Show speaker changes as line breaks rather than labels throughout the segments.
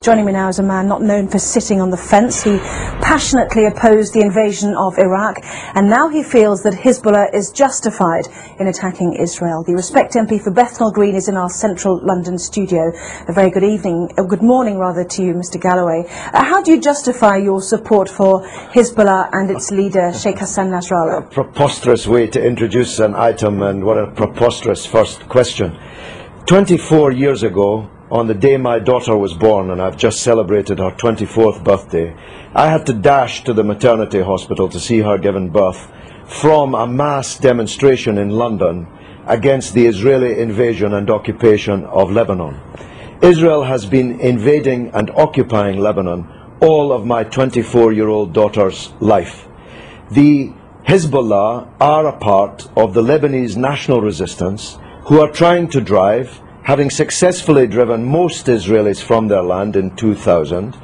Joining me now is a man not known for sitting on the fence. He passionately opposed the invasion of Iraq, and now he feels that Hezbollah is justified in attacking Israel. The Respect MP for Bethnal Green is in our central London studio. A very good evening, good morning rather, to you, Mr. Galloway. How do you justify your support for Hezbollah and its leader, Sheikh Hassan Nasrallah?
A preposterous way to introduce an item, and what a preposterous first question. 24 years ago, on the day my daughter was born, and I've just celebrated her 24th birthday, I had to dash to the maternity hospital to see her given birth from a mass demonstration in London against the Israeli invasion and occupation of Lebanon. Israel has been invading and occupying Lebanon all of my 24-year-old daughter's life. The Hezbollah are a part of the Lebanese national resistance who are trying to drive, having successfully driven most Israelis from their land in 2000,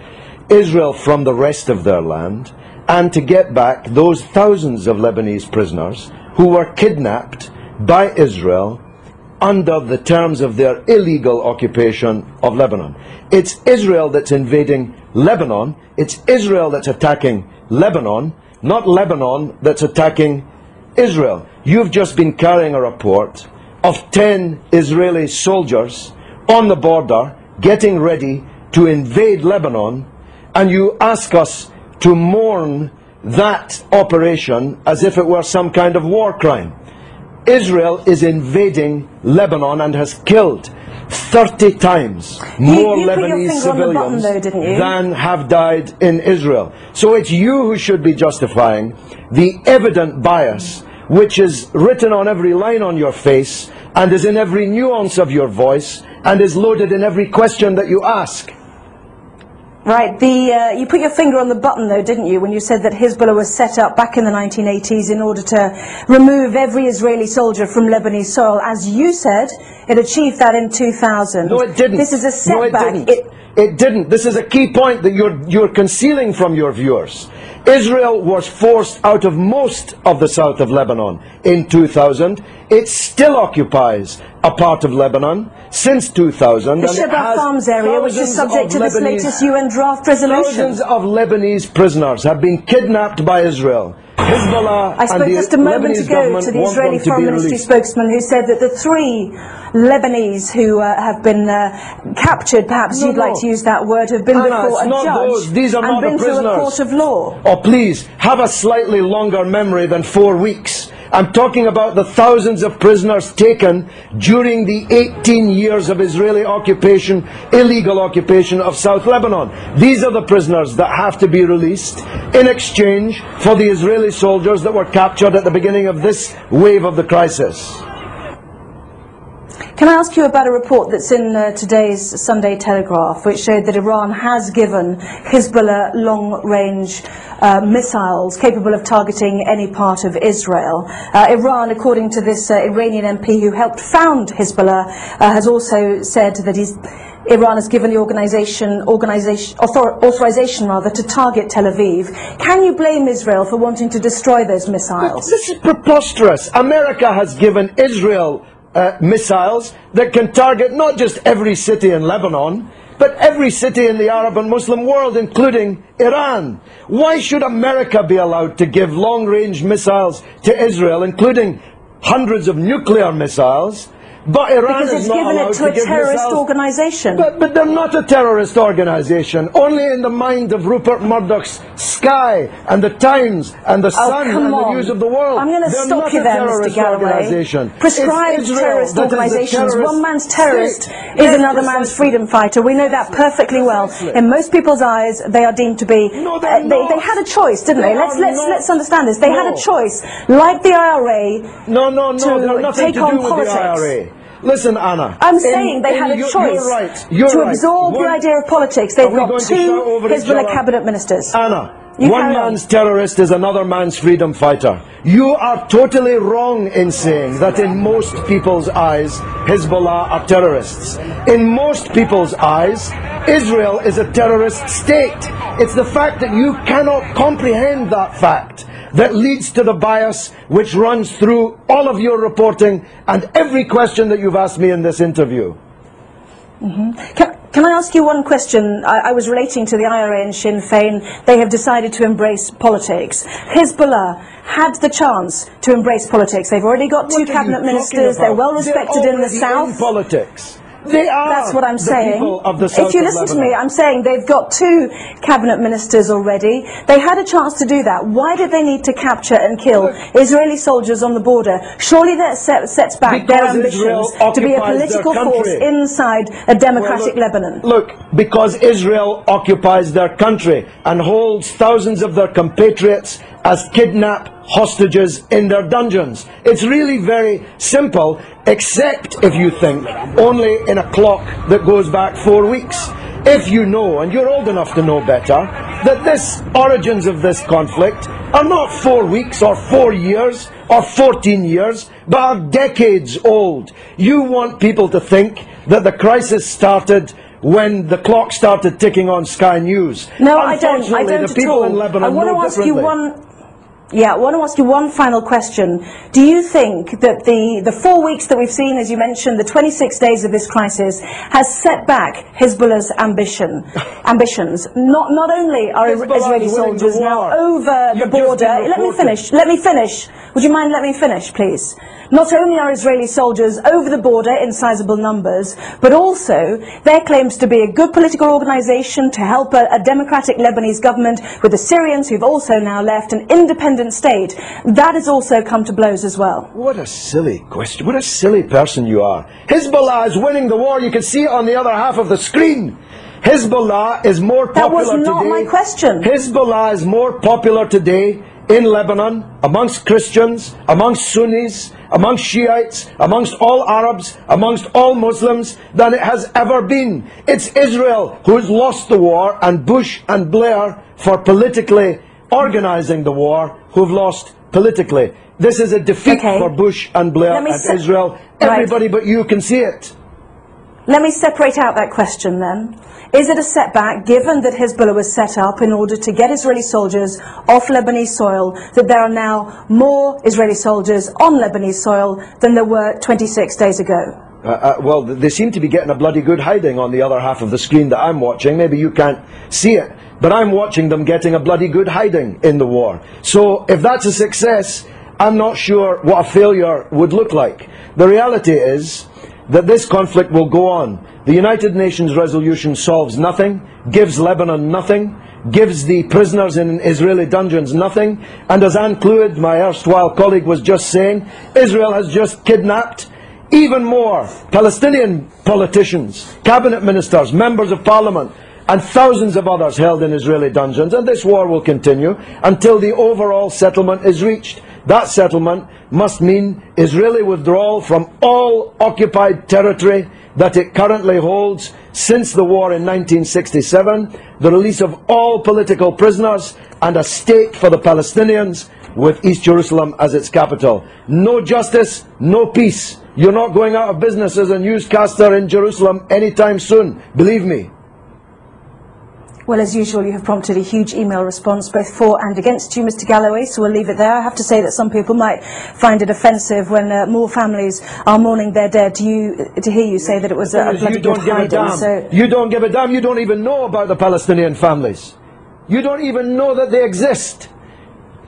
Israel from the rest of their land, and to get back those thousands of Lebanese prisoners who were kidnapped by Israel under the terms of their illegal occupation of Lebanon. It's Israel that's invading Lebanon, it's Israel that's attacking Lebanon, not Lebanon that's attacking Israel. You've just been carrying a report of 10 Israeli soldiers on the border getting ready to invade Lebanon, and you ask us to mourn that operation as if it were some kind of war crime. Israel is invading Lebanon and has killed 30 times more Lebanese civilians than have died in Israel. So it's you who should be justifying the evident bias which is written on every line on your face and is in every nuance of your voice and is loaded in every question that you ask.
Right, you put your finger on the button though, didn't you, when you said that Hezbollah was set up back in the 1980s in order to remove every Israeli soldier from Lebanese soil. As you said, it achieved that in 2000.
No, it didn't.
This is a setback.
No, it didn't. It didn't. This is a key point that you're concealing from your viewers. Israel was forced out of most of the south of Lebanon in 2000. It still occupies a part of Lebanon since 2000.
The Shebaa Farms area, which is subject to this latest UN draft resolution.
Thousands of Lebanese prisoners have been kidnapped by Israel. Hezbollah
I spoke just a moment ago to the Israeli Foreign Ministry spokesman who said that the 3 Lebanese who have been captured, perhaps you'd like to use that word, have been before a judge and been through a court of law.
Oh, please, have a slightly longer memory than 4 weeks. I'm talking about the thousands of prisoners taken during the 18 years of Israeli occupation, illegal occupation of South Lebanon. These are the prisoners that have to be released in exchange for the Israeli soldiers that were captured at the beginning of this wave of the crisis.
Can I ask you about a report that's in today's Sunday Telegraph, which showed that Iran has given Hezbollah long-range missiles capable of targeting any part of Israel. Iran, according to this Iranian MP who helped found Hezbollah, has also said that Iran has given the authorization to target Tel Aviv. Can you blame Israel for wanting to destroy those missiles?
This is preposterous. America has given Israel missiles that can target not just every city in Lebanon, but every city in the Arab and Muslim world, including Iran. Why should America be allowed to give long-range missiles to Israel, including hundreds of nuclear missiles, but Iran is not allowed to give missiles?
Because it's given it to a terrorist organization.
But they're not a terrorist organization. Only in the mind of Rupert Murdoch's Sky and the Times and the Sun and the News of the World.
I'm going to stop you there, Mr. Galloway. Prescribed terrorist organizations. One man's terrorist is another man's freedom fighter. We know that perfectly well. In most people's eyes, they are deemed to be. They had a choice, didn't they? Let's understand this. They had a choice, like the IRA, to take on politics.
Listen, Anna.
I'm saying they had a choice to absorb the idea of politics. They've got 2 Hezbollah cabinet ministers.
Anna, one man's terrorist is another man's freedom fighter. You are totally wrong in saying that in most people's eyes, Hezbollah are terrorists. In most people's eyes, Israel is a terrorist state. It's the fact that you cannot comprehend that fact that leads to the bias which runs through all of your reporting and every question that you've asked me in this interview.
Can Can I ask you one question? I was relating to the IRA and Sinn Féin. They have decided to embrace politics. Hezbollah had the chance to embrace politics. They've already got two cabinet ministers. They're well respected in the south.
In politics. They are.
That's what I'm saying.
Of the south
if you listen to me, I'm saying they've got two cabinet ministers already. They had a chance to do that. Why did they need to capture and kill Israeli soldiers on the border? Surely that sets back their ambitions to be a political force inside a democratic Lebanon.
Look, because Israel occupies their country and holds thousands of their compatriots as kidnapped hostages in their dungeons. It's really very simple, except if you think only in a clock that goes back 4 weeks. If you know, and you're old enough to know better, that this origins of this conflict are not 4 weeks or 4 years or 14 years, but are decades old. You want people to think that the crisis started when the clock started ticking on Sky News.
No, I don't. I don't
the people in Lebanon
I want to ask you one. Yeah, I want to ask you one final question. Do you think that the 4 weeks that we've seen, as you mentioned, the 26 days of this crisis, has set back Hezbollah's ambitions? Not only are Israeli soldiers now over the border. Let me finish. Let me finish. Would you mind letting me finish, please? Not only are Israeli soldiers over the border in sizable numbers, but also there claims to be a good political organisation to help a democratic Lebanese government with the Syrians who've also now left an independent state. That has also come to blows as well.
What a silly question. What a silly person you are. Hezbollah is winning the war. You can see it on the other half of the screen. Hezbollah is more popular today.
That was not my question.
Hezbollah is more popular today in Lebanon, amongst Christians, amongst Sunnis, amongst Shiites, amongst all Arabs, amongst all Muslims, than it has ever been. It's Israel who's lost the war, and Bush and Blair, for politically organising the war, who've lost politically. This is a defeat for Bush and Blair and Israel. Everybody but you can see it.
Let me separate out that question then. Is it a setback, given that Hezbollah was set up in order to get Israeli soldiers off Lebanese soil, that there are now more Israeli soldiers on Lebanese soil than there were 26 days ago?
Well, they seem to be getting a bloody good hiding on the other half of the screen that I'm watching. Maybe you can't see it, but I'm watching them getting a bloody good hiding in the war. So if that's a success, I'm not sure what a failure would look like. The reality is that this conflict will go on. The United Nations resolution solves nothing, gives Lebanon nothing, gives the prisoners in Israeli dungeons nothing, and as Anne Clwyd, my erstwhile colleague, was just saying, Israel has just kidnapped even more Palestinian politicians, cabinet ministers, members of parliament, and thousands of others held in Israeli dungeons, and this war will continue until the overall settlement is reached. That settlement must mean Israeli withdrawal from all occupied territory that it currently holds since the war in 1967, the release of all political prisoners, and a state for the Palestinians with East Jerusalem as its capital. No justice, no peace. You're not going out of business as a newscaster in Jerusalem anytime soon, believe me.
Well, as usual, you have prompted a huge email response, both for and against you, Mr. Galloway, so we'll leave it there. I have to say that some people might find it offensive when more families are mourning their dead to hear you say that it was a bloody good hiding. So
you don't give a damn. You don't even know about the Palestinian families. You don't even know that they exist.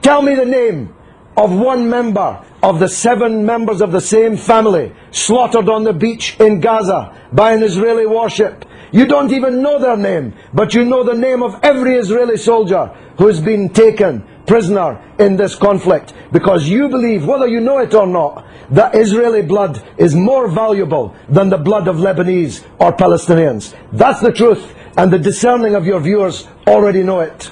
Tell me the name of one member of the 7 members of the same family slaughtered on the beach in Gaza by an Israeli warship. You don't even know their name, but you know the name of every Israeli soldier who's been taken prisoner in this conflict, because you believe, whether you know it or not, that Israeli blood is more valuable than the blood of Lebanese or Palestinians. That's the truth, and the discerning of your viewers already know it.